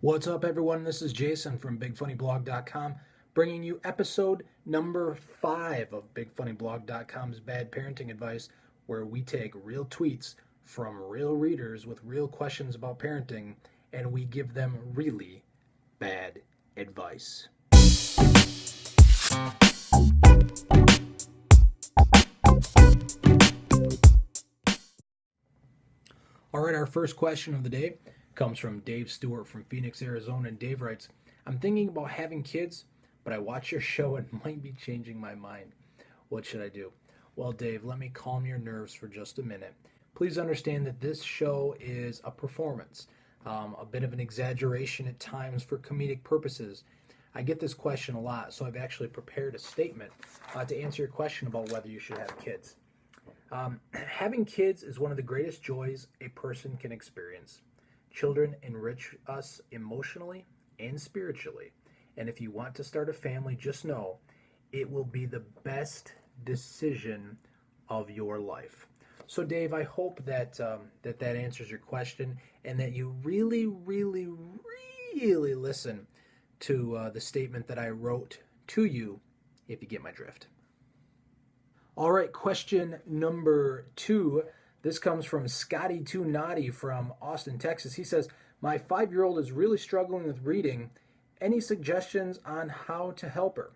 What's up, everyone? This is Jason from BigFunnyBlog.com, bringing you episode number 5 of BigFunnyBlog.com's Bad Parenting Advice, where we take real tweets from real readers with real questions about parenting, and we give them really bad advice. All right, our first question of the day comes from Dave Stewart from Phoenix, Arizona. And Dave writes, I'm thinking about having kids, but I watch your show and might be changing my mind. What should I do? Well, Dave, let me calm your nerves for just a minute. Please understand that this show is a performance, a bit of an exaggeration at times for comedic purposes. I get this question a lot, so I've actually prepared a statement to answer your question about whether you should have kids. Having kids is one of the greatest joys a person can experience. Children enrich us emotionally and spiritually. And if you want to start a family, just know it will be the best decision of your life. So, Dave, I hope that that answers your question and that you really, really, really listen to the statement that I wrote to you, if you get my drift. All right, question number 2. This comes from Scotty2Naughty from Austin, Texas. He says, my 5-year-old is really struggling with reading. Any suggestions on how to help her?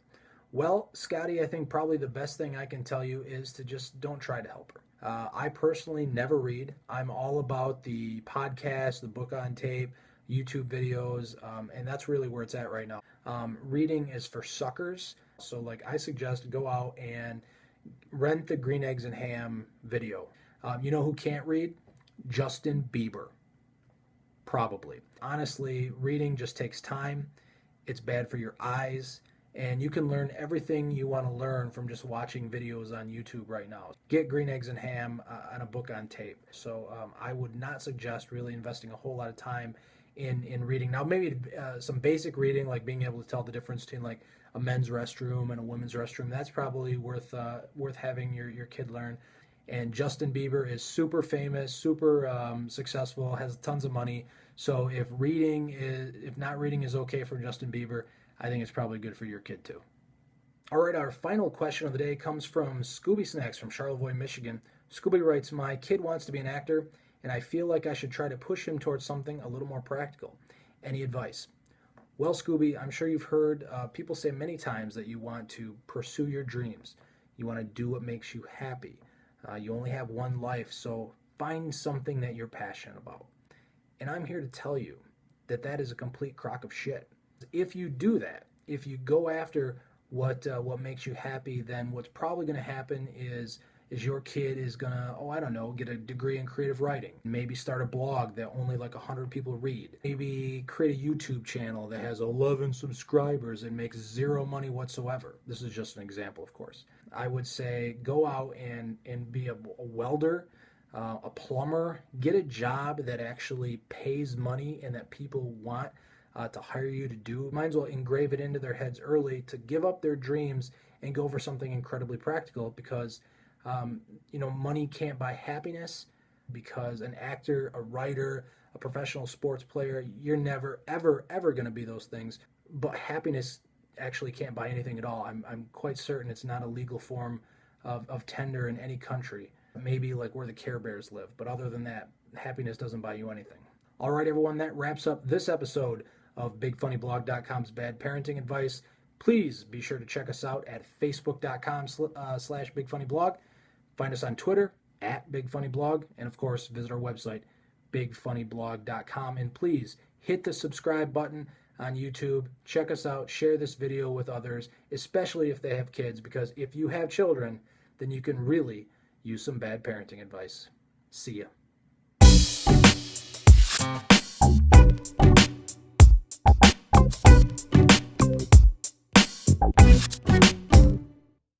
Well, Scotty, I think probably the best thing I can tell you is to just don't try to help her. I personally never read. I'm all about the podcast, the book on tape, YouTube videos, and that's really where it's at right now. Reading is for suckers. So like I suggest go out and rent the Green Eggs and Ham video. You know who can't read? Justin Bieber. Probably. Honestly, reading just takes time. It's bad for your eyes. And you can learn everything you want to learn from just watching videos on YouTube right now. Get Green Eggs and Ham on a book on tape. So I would not suggest really investing a whole lot of time in reading. Now, maybe some basic reading, like being able to tell the difference between like a men's restroom and a women's restroom, that's probably worth having your kid learn. And Justin Bieber is super famous, super successful, has tons of money. So if not reading is okay for Justin Bieber, I think it's probably good for your kid too. All right, our final question of the day comes from Scooby Snacks from Charlevoix, Michigan. Scooby writes, my kid wants to be an actor, and I feel like I should try to push him towards something a little more practical. Any advice? Well, Scooby, I'm sure you've heard people say many times that you want to pursue your dreams. You want to do what makes you happy. You only have one life, so find something that you're passionate about. And I'm here to tell you that that is a complete crock of shit. If you do that, if you go after what makes you happy, then what's probably going to happen is your kid is going to, get a degree in creative writing. Maybe start a blog that only like 100 people read. Maybe create a YouTube channel that has 11 subscribers and makes zero money whatsoever. This is just an example, of course. I would say go out and be a welder, a plumber, get a job that actually pays money and that people want to hire you to do. Might as well engrave it into their heads early to give up their dreams and go for something incredibly practical because money can't buy happiness, because an actor, a writer, a professional sports player, you're never, ever, ever going to be those things. But happiness actually can't buy anything at all. I'm quite certain it's not a legal form of tender in any country. Maybe like where the Care Bears live. But other than that, happiness doesn't buy you anything. All right, everyone, that wraps up this episode of BigFunnyBlog.com's Bad Parenting Advice. Please be sure to check us out at Facebook.com/BigFunnyBlog. Find us on Twitter @BigFunnyBlog. And of course, visit our website, BigFunnyBlog.com. And please hit the subscribe button on YouTube. Check us out. Share this video with others, especially if they have kids, because if you have children, then you can really use some bad parenting advice. See ya.